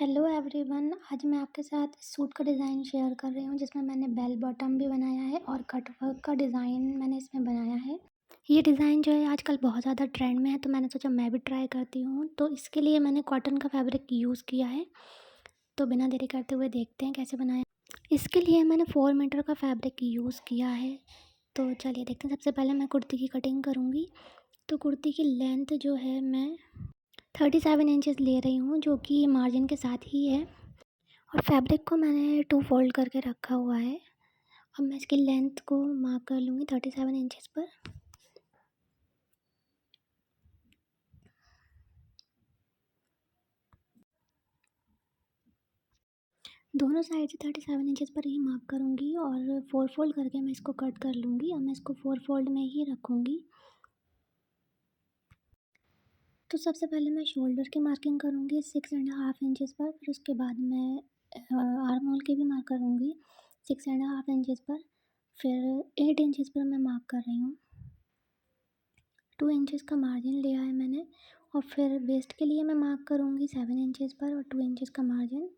Hello everyone. आज मैं आपके साथ सूट का डिज़ाइन शेयर कर रही हूँ जिसमें मैंने बेल बॉटम भी बनाया है और कट वर्क का डिज़ाइन मैंने इसमें बनाया है। ये डिज़ाइन जो है आजकल बहुत ज़्यादा ट्रेंड में है, तो मैंने सोचा मैं भी ट्राई करती हूँ। तो इसके लिए मैंने कॉटन का फैब्रिक यूज़ किया है। तो बिना देरी करते हुए देखते हैं कैसे बनाया। इसके लिए मैंने 4 मीटर का फैब्रिक यूज़ किया है। तो चलिए देखते हैं। सबसे पहले मैं कुर्ती की कटिंग करूँगी। तो कुर्ती की लेंथ जो है मैं 37 इंचज़ ले रही हूँ, जो कि मार्जिन के साथ ही है। और फैब्रिक को मैंने 2 फोल्ड करके रखा हुआ है। अब मैं इसकी लेंथ को मार्क कर लूँगी 37 इंचज़ पर। दोनों साइड से 37 इंचज़ पर ही मार्क करूँगी और 4 फोल्ड करके मैं इसको कट कर लूँगी। अब मैं इसको 4 फोल्ड में ही रखूँगी। तो सबसे पहले मैं शोल्डर की मार्किंग करूँगी 6.5 इंचज़ पर। फिर उसके बाद मैं आर्म होल की भी मार्क करूँगी 6.5 इंचज़ पर। फिर 8 इंचज़ पर मैं मार्क कर रही हूँ। 2 इंचज़ का मार्जिन लिया है मैंने। और फिर वेस्ट के लिए मैं मार्क करूँगी 7 इंचज़ पर और 2 इंचज़ का मार्जिन।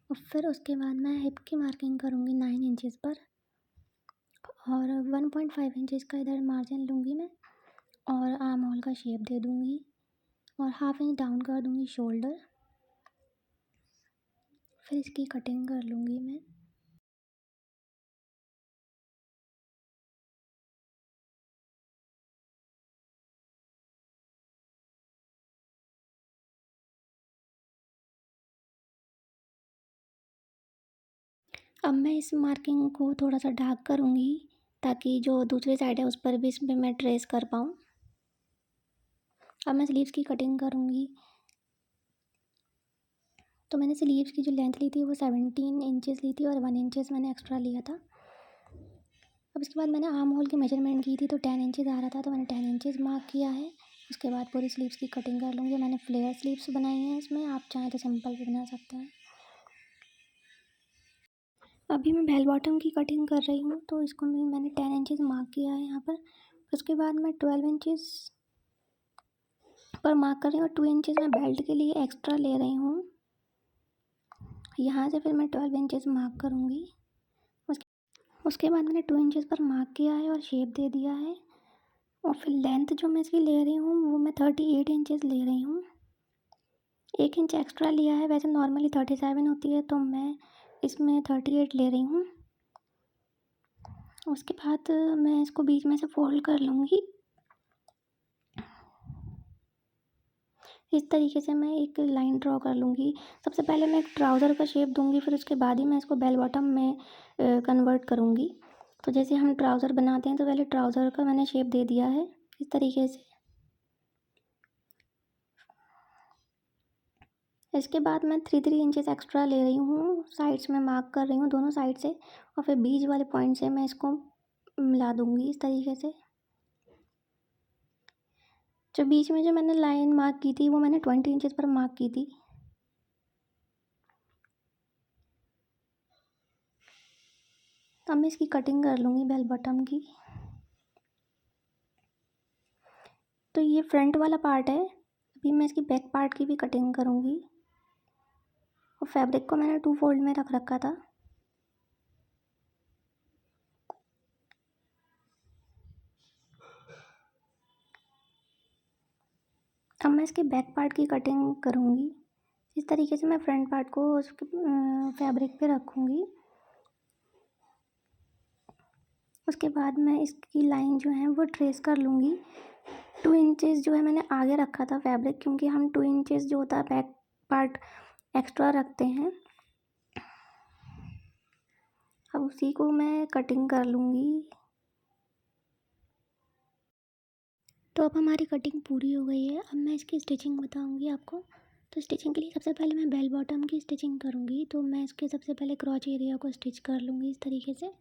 और फिर उसके बाद मैं हिप की मार्किंग करूँगी 9 इंचज़ पर और 1.5 इंचज़ का इधर मार्जिन लूँगी मैं। और आर्म होल का शेप दे दूँगी और हाफ इंच डाउन कर दूँगी शोल्डर। फिर इसकी कटिंग कर लूँगी मैं। अब मैं इस मार्किंग को थोड़ा सा डार्क करूँगी ताकि जो दूसरी साइड है उस पर भी इसमें मैं ट्रेस कर पाऊँ। अब मैं स्लीव्स की कटिंग करूँगी। तो मैंने स्लीव्स की जो लेंथ ली थी वो 17 इंचज़ ली थी और 1 इंचज़ मैंने एक्स्ट्रा लिया था। अब इसके बाद मैंने आर्म होल की मेजरमेंट की थी तो 10 इंचज़ आ रहा था, तो मैंने 10 इंचज़ मार्क किया है। उसके बाद पूरी स्लीव्स की कटिंग कर लूँगी। मैंने फ्लेयर स्लीव्स बनाई हैं इसमें, आप चाहें तो सिंपल भी बना सकते हैं। अभी मैं बेल बॉटम की कटिंग कर रही हूँ, तो इसको भी मैंने 10 इंचज़ मार्क किया है यहाँ पर। उसके बाद मैं 12 इंचज़ पर मार्क कर रही हूँ और 2 इंचज़ मैं बेल्ट के लिए एक्स्ट्रा ले रही हूँ। यहाँ से फिर मैं 12 इंचज़ मार्क करूँगी। उसके बाद मैंने 2 इंचज़ पर मार्क किया है और शेप दे दिया है। और फिर लेंथ जो मैं इसकी ले रही हूँ वो मैं 38 इंचज़ ले रही हूँ। 1 इंच एक्स्ट्रा लिया है, वैसे नॉर्मली 37 होती है तो मैं इसमें 38 ले रही हूँ। उसके बाद मैं इसको बीच में से फोल्ड कर लूँगी। इस तरीके से मैं एक लाइन ड्रॉ कर लूँगी। सबसे पहले मैं एक ट्राउज़र का शेप दूँगी, फिर उसके बाद ही मैं इसको बेल बॉटम में कन्वर्ट करूँगी। तो जैसे हम ट्राउज़र बनाते हैं तो पहले ट्राउज़र का मैंने शेप दे दिया है इस तरीके से। इसके बाद मैं 3 इंचज़ एक्स्ट्रा ले रही हूँ, साइड्स में मार्क कर रही हूँ दोनों साइड से। और फिर बीच वाले पॉइंट से मैं इसको मिला दूँगी इस तरीके से। जो बीच में जो मैंने लाइन मार्क की थी वो मैंने 20 इंचज़ पर मार्क की थी। अब मैं इसकी कटिंग कर लूँगी बेल बॉटम की। तो ये फ्रंट वाला पार्ट है। अभी मैं इसकी बैक पार्ट की भी कटिंग करूँगी। और फैब्रिक को मैंने 2 फोल्ड में रख रखा था। अब मैं इसके बैक पार्ट की कटिंग करूँगी। इस तरीके से मैं फ्रंट पार्ट को उसके फैब्रिक पे रखूँगी। उसके बाद मैं इसकी लाइन जो है वो ट्रेस कर लूँगी। 2 इंचज़ जो है मैंने आगे रखा था फैब्रिक, क्योंकि हम 2 इंचज़ जो होता है बैक पार्ट एक्स्ट्रा रखते हैं। अब उसी को मैं कटिंग कर लूँगी। तो अब हमारी कटिंग पूरी हो गई है। अब मैं इसकी स्टिचिंग बताऊँगी आपको। तो स्टिचिंग के लिए सबसे पहले मैं बेल बॉटम की स्टिचिंग करूँगी। तो मैं इसके सबसे पहले क्रॉच एरिया को स्टिच कर लूँगी इस तरीके से।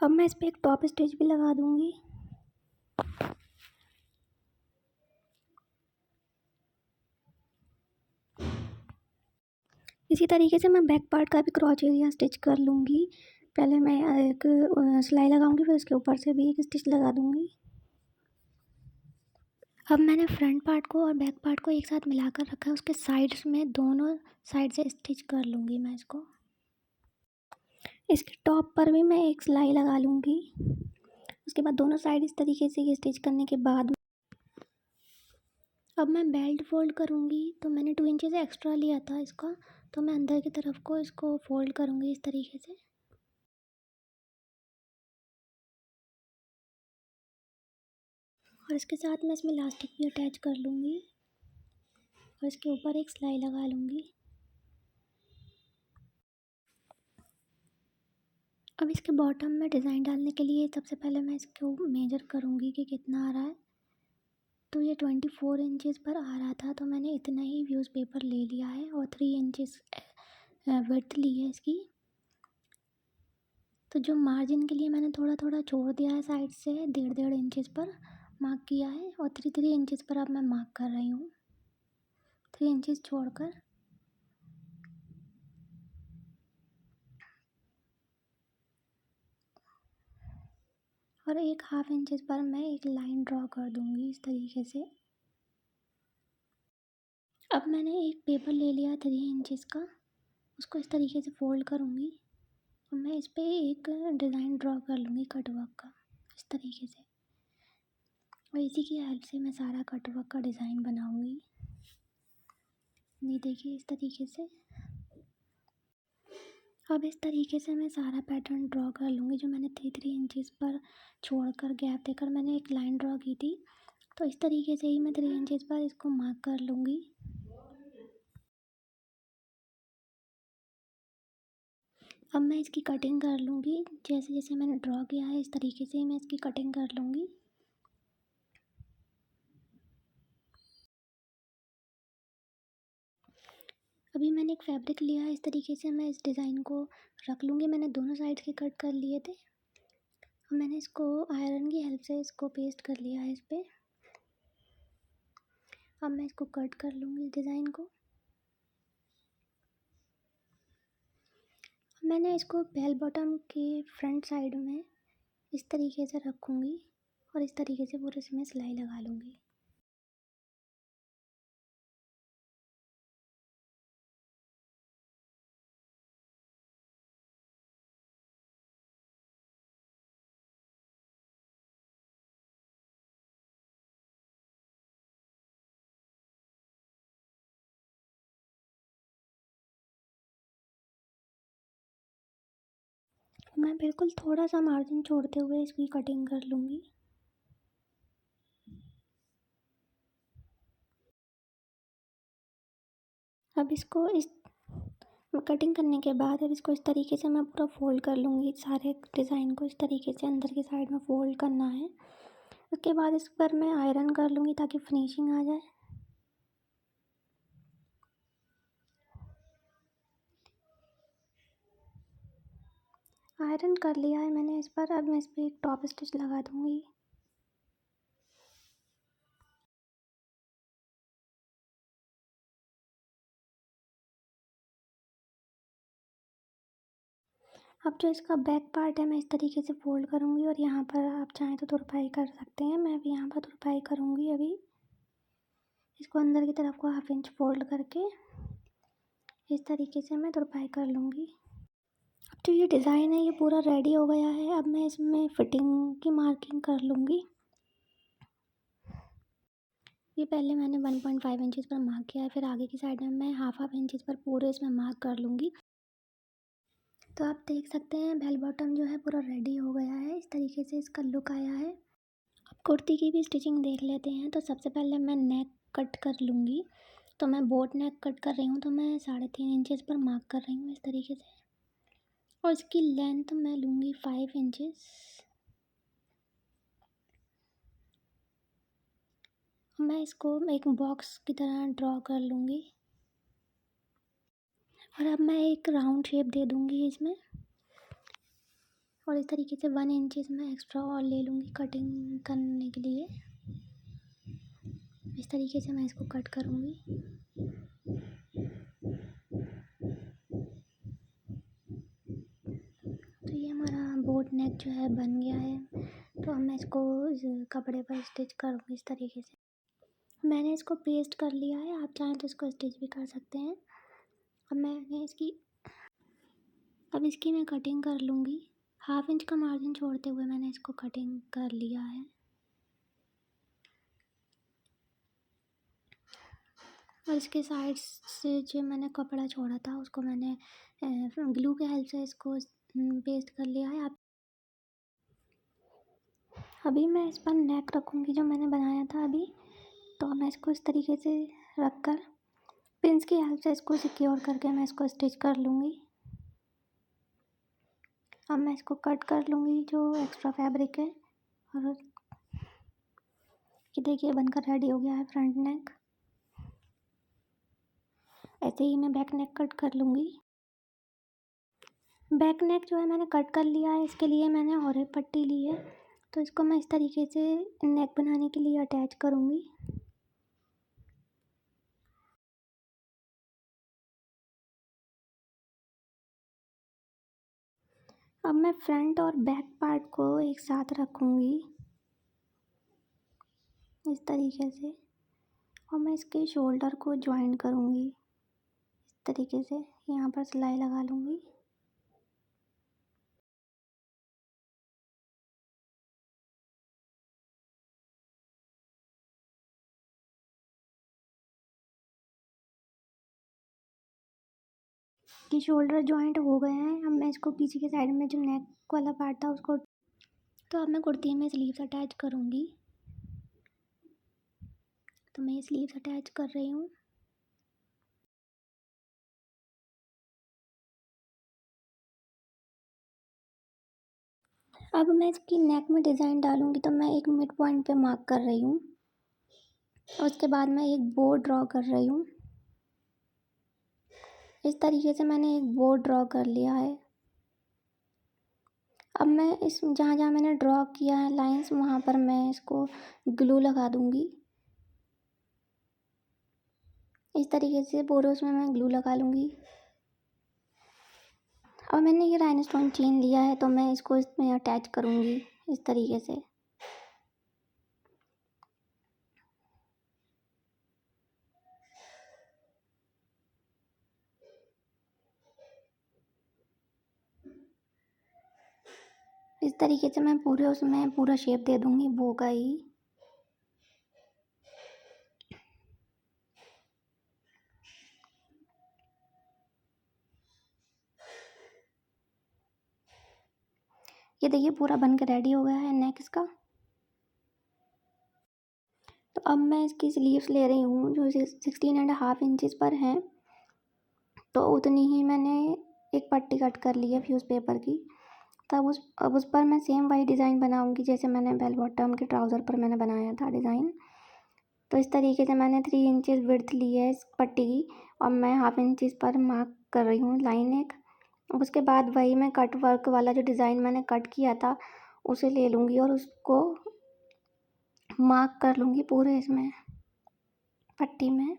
अब मैं इस पर एक टॉप स्टिच भी लगा दूँगी। इसी तरीके से मैं बैक पार्ट का भी क्रॉच एरिया स्टिच कर लूँगी। पहले मैं एक सिलाई लगाऊँगी, फिर उसके ऊपर से भी एक स्टिच लगा दूँगी। अब मैंने फ्रंट पार्ट को और बैक पार्ट को एक साथ मिलाकर रखा है, उसके साइड्स में दोनों साइड से स्टिच कर लूँगी मैं इसको। इसके टॉप पर भी मैं एक सिलाई लगा लूँगी। उसके बाद दोनों साइड इस तरीके से ये स्टिच करने के बाद अब मैं बेल्ट फ़ोल्ड करूँगी। तो मैंने 2 इंचेस एक्स्ट्रा लिया था इसका, तो मैं अंदर की तरफ को इसको फ़ोल्ड करूँगी इस तरीके से। और इसके साथ मैं इसमें इलास्टिक भी अटैच कर लूँगी और इसके ऊपर एक सिलाई लगा लूँगी। अब इसके बॉटम में डिज़ाइन डालने के लिए सबसे पहले मैं इसको मेजर करूँगी कि कितना आ रहा है। तो ये 24 इंचेस पर आ रहा था, तो मैंने इतना ही व्यूज़ पेपर ले लिया है और 3 इंचेस विड्थ ली है इसकी। तो जो मार्जिन के लिए मैंने थोड़ा थोड़ा छोड़ दिया है साइड से, 1.5 इंचेस पर मार्क किया है और 3 इंचेस पर अब मैं मार्क कर रही हूँ, 3 इंचेस छोड़कर। और 1/2 इंचेस पर मैं एक लाइन ड्रॉ कर दूँगी इस तरीके से। अब मैंने एक पेपर ले लिया 3 इंचेस का, उसको इस तरीके से फ़ोल्ड करूँगी और मैं इस पे एक डिज़ाइन ड्रॉ कर लूँगी कट वर्क का इस तरीके से। और इसी की हेल्प से मैं सारा कट वर्क का डिज़ाइन बनाऊँगी। ये देखिए इस तरीके से। अब इस तरीके से मैं सारा पैटर्न ड्रॉ कर लूँगी। जो मैंने 3 इंचेस पर छोड़कर गैप देकर मैंने एक लाइन ड्रॉ की थी, तो इस तरीके से ही मैं 3 इंचेस पर इसको मार्क कर लूँगी। अब मैं इसकी कटिंग कर लूँगी, जैसे जैसे मैंने ड्रॉ किया है इस तरीके से ही मैं इसकी कटिंग कर लूँगी। अभी मैंने एक फैब्रिक लिया है, इस तरीके से मैं इस डिज़ाइन को रख लूँगी। मैंने दोनों साइड के कट कर लिए थे और मैंने इसको आयरन की हेल्प से इसको पेस्ट कर लिया है इस पे। अब मैं इसको कट कर लूँगी डिज़ाइन को। मैंने इसको बेल बॉटम के फ्रंट साइड में इस तरीके से रखूँगी और इस तरीके से पूरे इसमें सिलाई लगा लूँगी। मैं बिल्कुल थोड़ा सा मार्जिन छोड़ते हुए इसकी कटिंग कर लूँगी। अब इसको इस कटिंग करने के बाद अब इसको इस तरीके से मैं पूरा फ़ोल्ड कर लूँगी। सारे डिज़ाइन को इस तरीके से अंदर की साइड में फ़ोल्ड करना है। उसके बाद इस पर मैं आयरन कर लूँगी ताकि फिनिशिंग आ जाए। आयरन कर लिया है मैंने इस पर। अब मैं इस पर एक टॉप स्टिच लगा दूँगी। अब जो इसका बैक पार्ट है मैं इस तरीके से फ़ोल्ड करूँगी और यहाँ पर आप चाहें तो तुरपाई कर सकते हैं। मैं भी यहाँ पर तुरपाई करूँगी। अभी इसको अंदर की तरफ को 1/2 इंच फ़ोल्ड करके इस तरीके से मैं तुरपाई कर लूँगी। अब जो ये डिज़ाइन है ये पूरा रेडी हो गया है। अब मैं इसमें फिटिंग की मार्किंग कर लूँगी। ये पहले मैंने 1.5 इंचेस पर मार्क किया है, फिर आगे की साइड में मैं 1/2 इंचेस पर पूरे इसमें मार्क कर लूँगी। तो आप देख सकते हैं बेल बॉटम जो है पूरा रेडी हो गया है। इस तरीके से इसका लुक आया है। अब कुर्ती की भी स्टिचिंग देख लेते हैं। तो सबसे पहले मैं नेक कट कर लूँगी। तो मैं बोट नेक कट कर रही हूँ, तो मैं 3.5 इंचेस पर मार्क कर रही हूँ इस तरीके से। और इसकी लेंथ मैं लूँगी 5 इंचेस। मैं इसको एक बॉक्स की तरह ड्रॉ कर लूँगी और अब मैं एक राउंड शेप दे दूँगी इसमें। और इस तरीके से 1 इंचेस मैं एक्स्ट्रा और ले लूँगी कटिंग करने के लिए। इस तरीके से मैं इसको कट करूँगी। तो ये हमारा बोट नेक जो है बन गया है। तो अब मैं इसको कपड़े पर स्टिच करूँगी इस तरीके से। मैंने इसको पेस्ट कर लिया है, आप चाहें तो इसको स्टिच भी कर सकते हैं। अब इसकी मैं कटिंग कर लूँगी। 1/2 इंच का मार्जिन छोड़ते हुए मैंने इसको कटिंग कर लिया है। और इसके साइड्स से जो मैंने कपड़ा छोड़ा था उसको मैंने ग्लू के हेल्प से इसको पेस्ट कर लिया है। आप अभी मैं इस पर नेक रखूँगी जो मैंने बनाया था अभी। तो मैं इसको इस तरीके से रख कर पिन्स की हेल्प से इसको सिक्योर करके मैं इसको स्टिच कर लूँगी। अब मैं इसको कट कर लूँगी जो एक्स्ट्रा फैब्रिक है। और ये देखिए बनकर रेडी हो गया है फ्रंट नेक। ऐसे ही मैं बैक नेक कट कर लूँगी। बैक नेक जो है मैंने कट कर लिया है। इसके लिए मैंने और एक पट्टी ली है, तो इसको मैं इस तरीके से नेक बनाने के लिए अटैच करूँगी। अब मैं फ्रंट और बैक पार्ट को एक साथ रखूँगी इस तरीके से, और मैं इसके शोल्डर को ज्वाइन करूँगी इस तरीके से। यहाँ पर सिलाई लगा लूँगी। कि शोल्डर जॉइंट हो गए हैं। अब मैं इसको पीछे के साइड में जो नेक वाला पार्ट था उसको, तो अब मैं कुर्ती में स्लीव्स अटैच करूँगी। तो मैं ये स्लीव्स अटैच कर रही हूँ। अब मैं इसकी नेक में डिज़ाइन डालूँगी, तो मैं एक मिड पॉइंट पे मार्क कर रही हूँ और उसके बाद मैं एक बो ड्रॉ कर रही हूँ। इस तरीके से मैंने एक बो ड्रॉ कर लिया है। अब मैं इस जहाँ जहाँ मैंने ड्रॉ किया है लाइंस, वहाँ पर मैं इसको ग्लू लगा दूँगी। इस तरीके से पूरे उसमें मैं ग्लू लगा लूँगी। अब मैंने ये राइनस्टोन चेन लिया है, तो मैं इसको इसमें अटैच करूँगी इस तरीके से। इस तरीके से मैं पूरे उसमें पूरा शेप दे दूँगी बो का ही। ये देखिए पूरा बन के रेडी हो गया है नेक इसका। तो अब मैं इसकी स्लीव्स ले रही हूँ जो 16.5 इंचज़ पर हैं। तो उतनी ही मैंने एक पट्टी कट कर ली है फ्यूज़ पेपर की। तब अब उस पर मैं सेम वही डिज़ाइन बनाऊँगी जैसे मैंने बेल बॉटम के ट्राउज़र पर मैंने बनाया था डिज़ाइन। तो इस तरीके से मैंने 3 इंचज़ विड्थ ली है इस पट्टी की, और मैं 1/2 इंचज़ पर मार्क कर रही हूँ लाइन एक। अब उसके बाद वही मैं कट वर्क वाला जो डिज़ाइन मैंने कट किया था उसे ले लूँगी और उसको मार्क कर लूँगी पूरे इसमें पट्टी में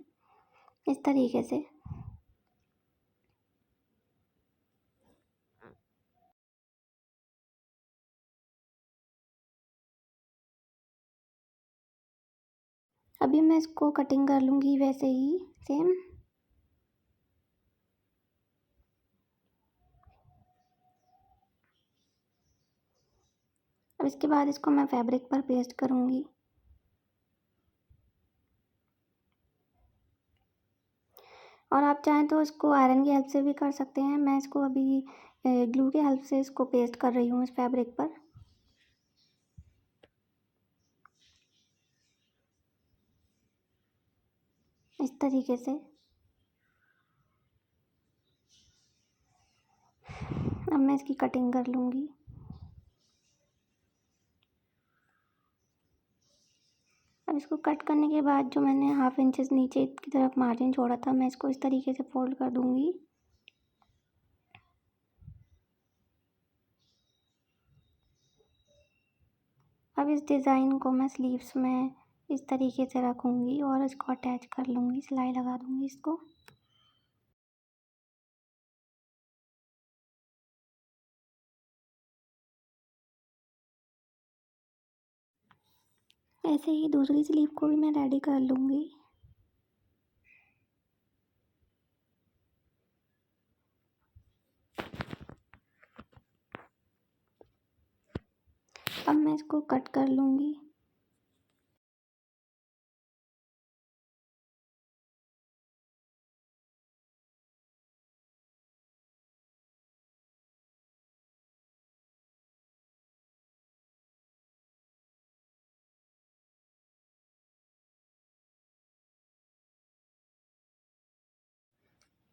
इस तरीके से। अभी मैं इसको कटिंग कर लूँगी वैसे ही सेम। अब इसके बाद इसको मैं फैब्रिक पर पेस्ट करूँगी। और आप चाहें तो इसको आयरन की हेल्प से भी कर सकते हैं। मैं इसको अभी ग्लू की हेल्प से इसको पेस्ट कर रही हूँ इस फैब्रिक पर इस तरीके से। अब मैं इसकी कटिंग कर लूँगी। अब इसको कट करने के बाद जो मैंने 1/2 इंचज़ नीचे की तरफ मार्जिन छोड़ा था, मैं इसको इस तरीके से फोल्ड कर दूँगी। अब इस डिज़ाइन को मैं स्लीव्स में इस तरीके से रखूँगी और इसको अटैच कर लूँगी, सिलाई लगा दूँगी इसको। ऐसे ही दूसरी स्लीव को भी मैं रेडी कर लूँगी। अब मैं इसको कट कर लूँगी।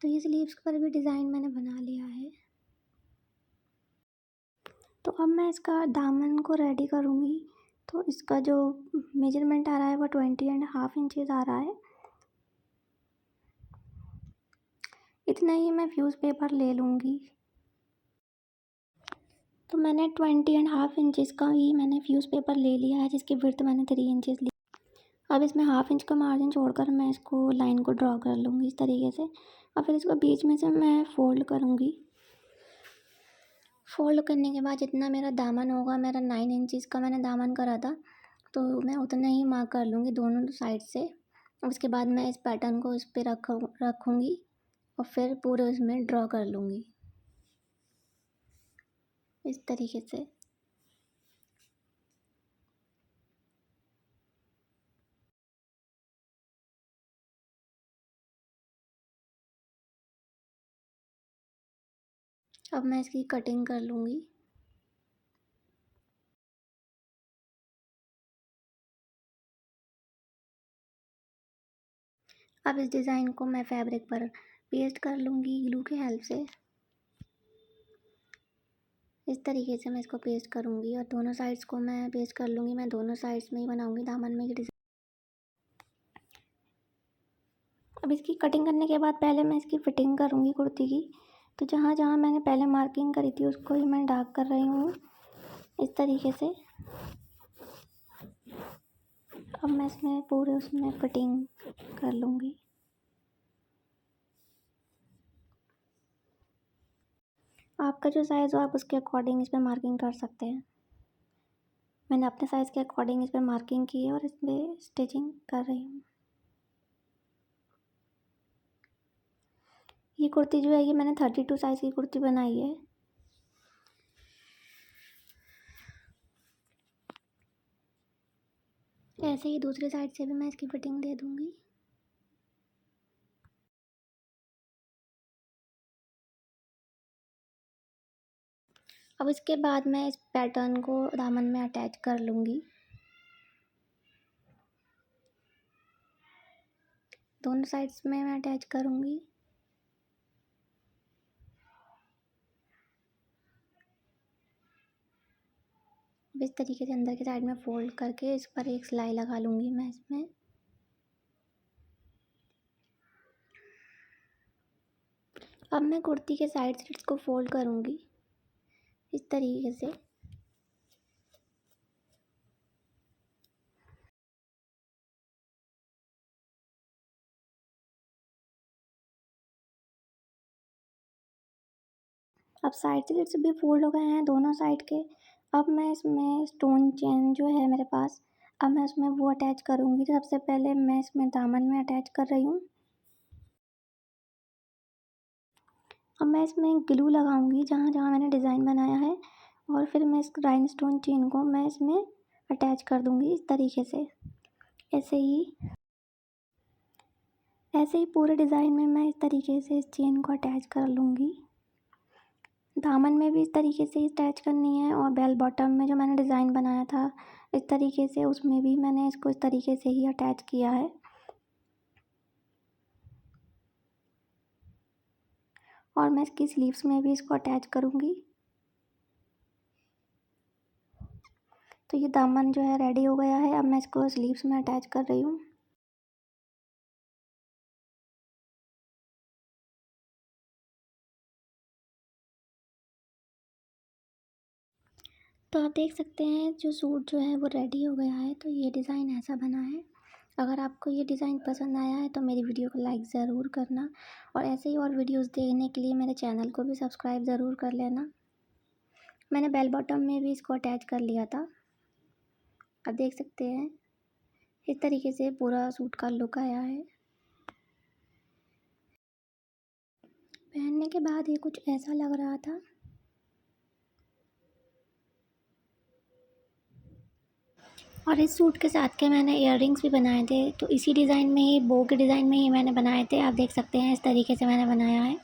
तो ये स्लीव्स पर भी डिज़ाइन मैंने बना लिया है। तो अब मैं इसका दामन को रेडी करूँगी। तो इसका जो मेजरमेंट आ रहा है वो 20.5 इंचेस आ रहा है। इतना ही मैं फ्यूज़ पेपर ले लूँगी। तो मैंने 20.5 इंचेस का ही मैंने फ्यूज़ पेपर ले लिया है, जिसकी विड्थ मैंने 3 इंचेस ली। अब इसमें हाफ इंच का मार्जिन छोड़कर मैं इसको लाइन को ड्रॉ कर लूँगी इस तरीके से, और फिर इसको बीच में से मैं फ़ोल्ड करूँगी। फ़ोल्ड करने के बाद जितना मेरा दामन होगा, मेरा 9 इंचेस का मैंने दामन करा था, तो मैं उतना ही मार्क कर लूँगी दोनों साइड से। उसके बाद मैं इस पैटर्न को इस पर रखूँगी और फिर पूरे उसमें ड्रॉ कर लूँगी इस तरीके से। अब मैं इसकी कटिंग कर लूँगी। अब इस डिज़ाइन को मैं फैब्रिक पर पेस्ट कर लूँगी ग्लू की हेल्प से। इस तरीके से मैं इसको पेस्ट करूँगी और दोनों साइड्स को मैं पेस्ट कर लूँगी। मैं दोनों साइड्स में ही बनाऊँगी दामन में ये डिज़ाइन। अब इसकी कटिंग करने के बाद पहले मैं इसकी फ़िटिंग करूँगी कुर्ती की। तो जहाँ जहाँ मैंने पहले मार्किंग करी थी उसको ही मैं डार्क कर रही हूँ इस तरीके से। अब मैं इसमें पूरे उसमें फ़िटिंग कर लूँगी। आपका जो साइज़ हो आप उसके अकॉर्डिंग इस पर मार्किंग कर सकते हैं। मैंने अपने साइज़ के अकॉर्डिंग इस पर मार्किंग की है और इस पर स्टिचिंग कर रही हूँ। ये कुर्ती जो है ये मैंने 32 साइज़ की कुर्ती बनाई है। ऐसे ही दूसरी साइड से भी मैं इसकी फ़िटिंग दे दूँगी। अब इसके बाद मैं इस पैटर्न को दामन में अटैच कर लूँगी। दोनों साइड्स में मैं अटैच करूँगी। अब इस तरीके से अंदर की साइड में फ़ोल्ड करके इस पर एक सिलाई लगा लूँगी मैं इसमें। अब मैं कुर्ती के साइड स्लिट्स को फ़ोल्ड करूँगी इस तरीके से। अब साइड स्लिट्स भी फ़ोल्ड हो गए हैं दोनों साइड के। अब मैं इसमें स्टोन चेन जो है मेरे पास, अब मैं उसमें वो अटैच करूँगी। तो सबसे पहले मैं इसमें दामन में अटैच कर रही हूँ। अब मैं इसमें ग्लू लगाऊंगी जहाँ जहाँ मैंने डिज़ाइन बनाया है, और फिर मैं इस राइनस्टोन चेन को मैं इसमें अटैच कर दूँगी इस तरीके से। ऐसे ही पूरे डिज़ाइन में मैं इस तरीके से इस चेन को अटैच कर लूँगी। दामन में भी इस तरीके से अटैच करनी है, और बेल बॉटम में जो मैंने डिज़ाइन बनाया था इस तरीके से, उसमें भी मैंने इसको इस तरीके से ही अटैच किया है। और मैं इसकी स्लीव्स में भी इसको अटैच करूँगी। तो ये दामन जो है रेडी हो गया है। अब मैं इसको स्लीव्स में अटैच कर रही हूँ। तो आप देख सकते हैं जो सूट जो है वो रेडी हो गया है। तो ये डिज़ाइन ऐसा बना है। अगर आपको ये डिज़ाइन पसंद आया है तो मेरी वीडियो को लाइक ज़रूर करना, और ऐसे ही और वीडियोस देखने के लिए मेरे चैनल को भी सब्सक्राइब ज़रूर कर लेना। मैंने बेल बॉटम में भी इसको अटैच कर लिया था, आप देख सकते हैं। इस तरीके से पूरा सूट का लुक आया है। पहनने के बाद ये कुछ ऐसा लग रहा था। और इस सूट के साथ के मैंने इयररिंग्स भी बनाए थे, तो इसी डिज़ाइन में ही, बो के डिज़ाइन में ही मैंने बनाए थे। आप देख सकते हैं इस तरीके से मैंने बनाया है।